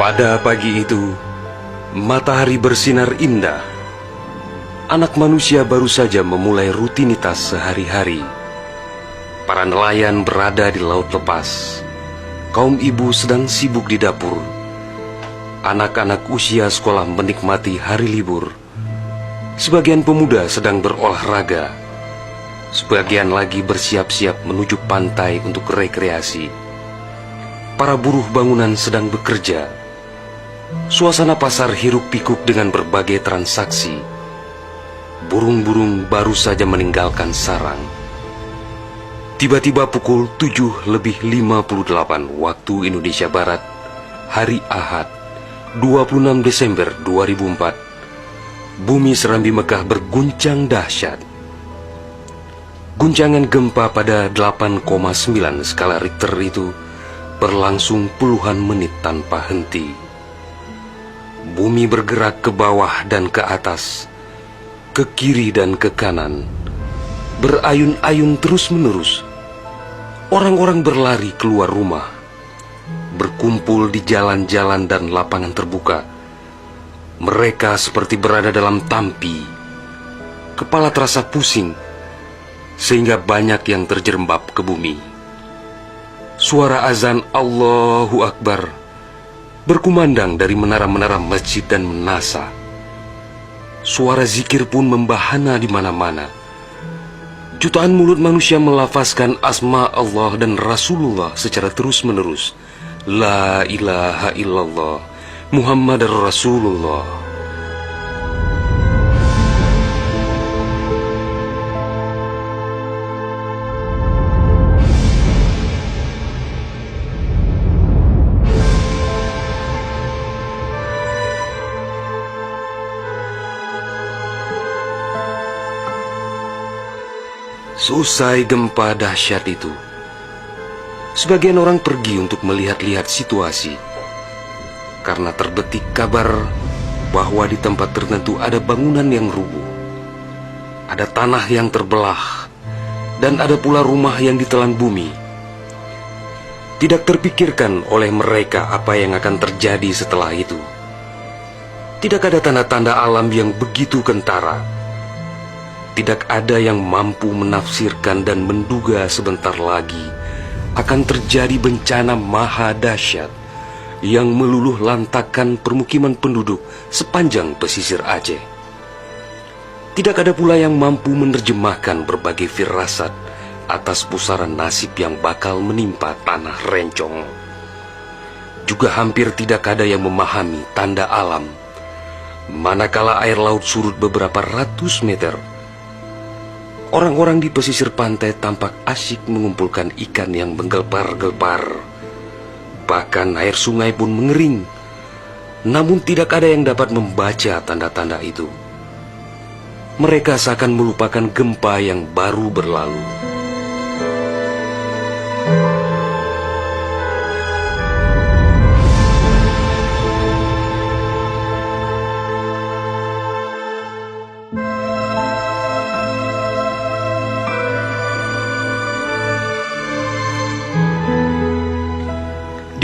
Pada pagi itu, matahari bersinar indah. Anak manusia baru saja memulai rutinitas sehari-hari. Para nelayan berada di laut lepas. Kaum ibu sedang sibuk di dapur. Anak-anak usia sekolah menikmati hari libur. Sebagian pemuda sedang berolahraga. Sebagian lagi bersiap-siap menuju pantai untuk rekreasi. Para buruh bangunan sedang bekerja. Suasana pasar hiruk-pikuk dengan berbagai transaksi. Burung-burung baru saja meninggalkan sarang. Tiba-tiba pukul 7:58 waktu Indonesia Barat, hari Ahad, 26 Desember 2004, bumi Serambi Mekah berguncang dahsyat. Guncangan gempa pada 8,9 skala Richter itu berlangsung puluhan menit tanpa henti. Bumi bergerak ke bawah dan ke atas, ke kiri dan ke kanan, berayun-ayun terus-menerus. Orang-orang berlari keluar rumah, berkumpul di jalan-jalan dan lapangan terbuka. Mereka seperti berada dalam tampi. Kepala terasa pusing, sehingga banyak yang terjerembab ke bumi. Suara azan Allahu Akbar berkumandang dari menara-menara masjid dan menasa. Suara zikir pun membahana di mana-mana. Jutaan mulut manusia melafazkan asma Allah dan Rasulullah secara terus-menerus. La ilaha illallah, Muhammadar Rasulullah. Seusai gempa dahsyat itu, sebagian orang pergi untuk melihat-lihat situasi, karena terbetik kabar bahwa di tempat tertentu ada bangunan yang rubuh, ada tanah yang terbelah, dan ada pula rumah yang ditelan bumi. Tidak terpikirkan oleh mereka apa yang akan terjadi setelah itu. Tidak ada tanda-tanda alam yang begitu kentara. Tidak ada yang mampu menafsirkan dan menduga sebentar lagi akan terjadi bencana maha dahsyat yang meluluh lantakkan permukiman penduduk sepanjang pesisir Aceh. Tidak ada pula yang mampu menerjemahkan berbagai firasat atas pusaran nasib yang bakal menimpa tanah rencong. Juga hampir tidak ada yang memahami tanda alam, manakala air laut surut beberapa ratus meter. Orang-orang di pesisir pantai tampak asyik mengumpulkan ikan yang menggelpar-gelpar. Bahkan air sungai pun mengering. Namun tidak ada yang dapat membaca tanda-tanda itu. Mereka seakan melupakan gempa yang baru berlalu.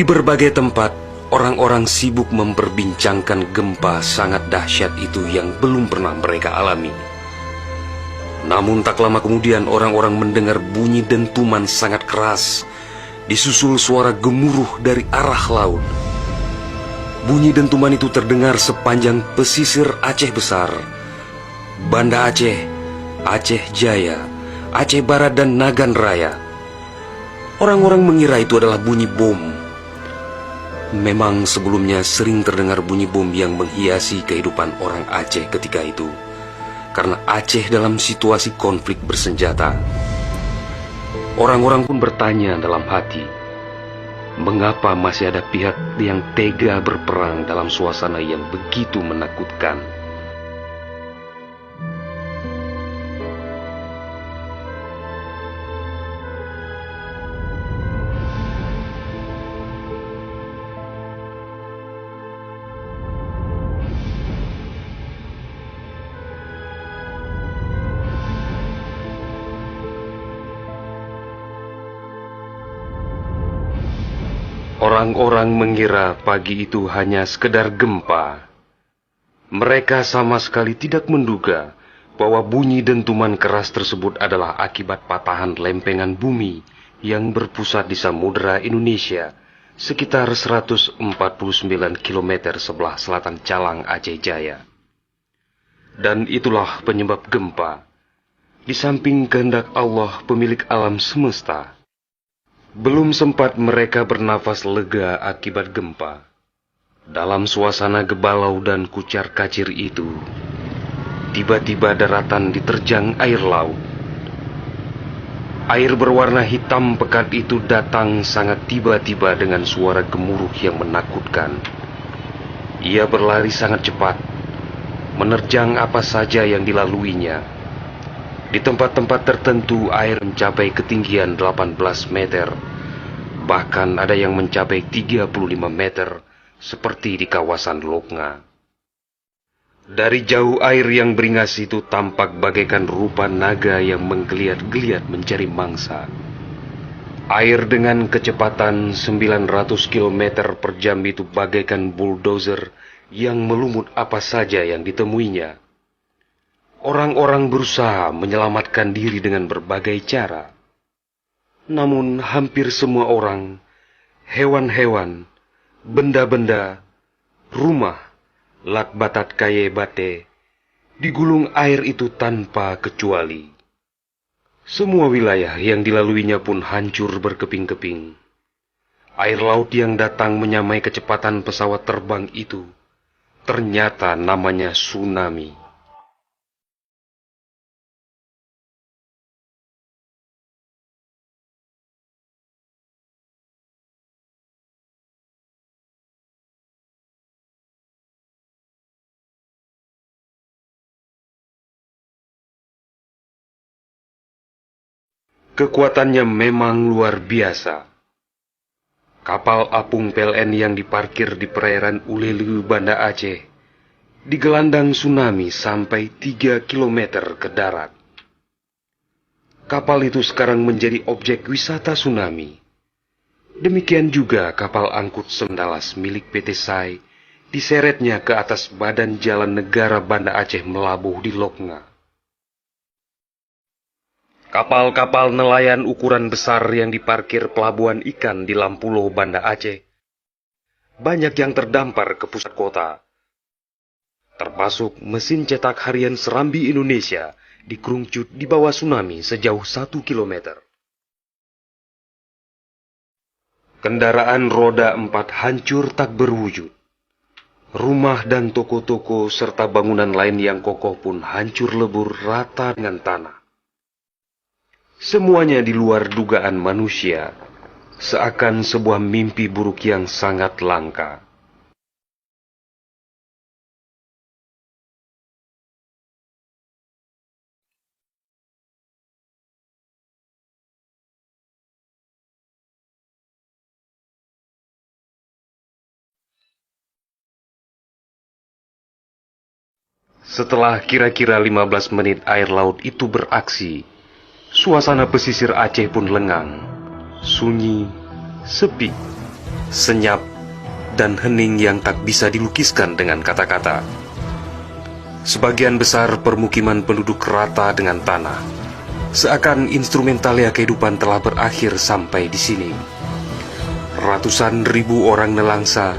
Di berbagai tempat, orang-orang sibuk memperbincangkan gempa sangat dahsyat itu yang belum pernah mereka alami. Namun tak lama kemudian orang-orang mendengar bunyi dentuman sangat keras, disusul suara gemuruh dari arah laut. Bunyi dentuman itu terdengar sepanjang pesisir Aceh Besar, Banda Aceh, Aceh Jaya, Aceh Barat dan Nagan Raya. Orang-orang mengira itu adalah bunyi bom. Memang sebelumnya sering terdengar bunyi bom yang menghiasi kehidupan orang Aceh ketika itu, karena Aceh dalam situasi konflik bersenjata. Orang-orang pun bertanya dalam hati, mengapa masih ada pihak yang tega berperang dalam suasana yang begitu menakutkan? Orang-orang mengira pagi itu hanya sekedar gempa. Mereka sama sekali tidak menduga bahwa bunyi dentuman keras tersebut adalah akibat patahan lempengan bumi yang berpusat di Samudra Indonesia, sekitar 149 km sebelah selatan Calang, Aceh Jaya. Dan itulah penyebab gempa. Di samping kehendak Allah, pemilik alam semesta, belum sempat mereka bernafas lega akibat gempa. Dalam suasana gebalau dan kucar-kacir itu, tiba-tiba daratan diterjang air laut. Air berwarna hitam pekat itu datang sangat tiba-tiba dengan suara gemuruh yang menakutkan. Ia berlari sangat cepat, menerjang apa saja yang dilaluinya. Di tempat-tempat tertentu air mencapai ketinggian 18 meter, bahkan ada yang mencapai 35 meter, seperti di kawasan Loknga. Dari jauh air yang beringas itu tampak bagaikan rupa naga yang menggeliat-geliat mencari mangsa. Air dengan kecepatan 900 km per jam itu bagaikan bulldozer yang melumut apa saja yang ditemuinya. Orang-orang berusaha menyelamatkan diri dengan berbagai cara. Namun hampir semua orang, hewan-hewan, benda-benda, rumah, lakbatat kaye bate, digulung air itu tanpa kecuali. Semua wilayah yang dilaluinya pun hancur berkeping-keping. Air laut yang datang menyamai kecepatan pesawat terbang itu, ternyata namanya tsunami. Kekuatannya memang luar biasa. Kapal apung PLN yang diparkir di perairan Ulelu, Banda Aceh, digelandang tsunami sampai 3 km ke darat. Kapal itu sekarang menjadi objek wisata tsunami. Demikian juga kapal angkut Sendalas milik PT SAI diseretnya ke atas badan jalan negara Banda Aceh melabuh di Loknga. Kapal-kapal nelayan ukuran besar yang diparkir pelabuhan ikan di Lampulo, Banda Aceh, banyak yang terdampar ke pusat kota, termasuk mesin cetak harian Serambi Indonesia dikerungcut di bawah tsunami sejauh 1 km. Kendaraan roda 4 hancur tak berwujud. Rumah dan toko-toko serta bangunan lain yang kokoh pun hancur lebur rata dengan tanah. Semuanya di luar dugaan manusia, seakan sebuah mimpi buruk yang sangat langka. Setelah kira-kira 15 menit air laut itu beraksi, suasana pesisir Aceh pun lengang, sunyi, sepi, senyap, dan hening yang tak bisa dilukiskan dengan kata-kata. Sebagian besar permukiman penduduk rata dengan tanah, seakan instrumentalia kehidupan telah berakhir sampai di sini. Ratusan ribu orang nelangsa,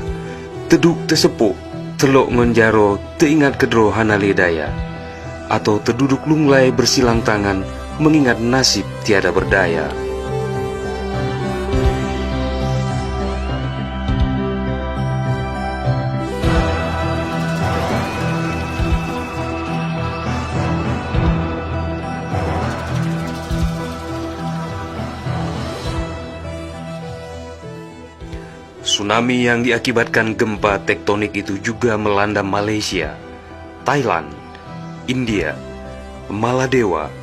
teduk tesepuk, telok ngonjaro, teingat kedro hanaledaya, atau terduduk lunglai bersilang tangan, mengingat nasib tiada berdaya. Tsunami yang diakibatkan gempa tektonik itu juga melanda Malaysia, Thailand, India, Maladewa,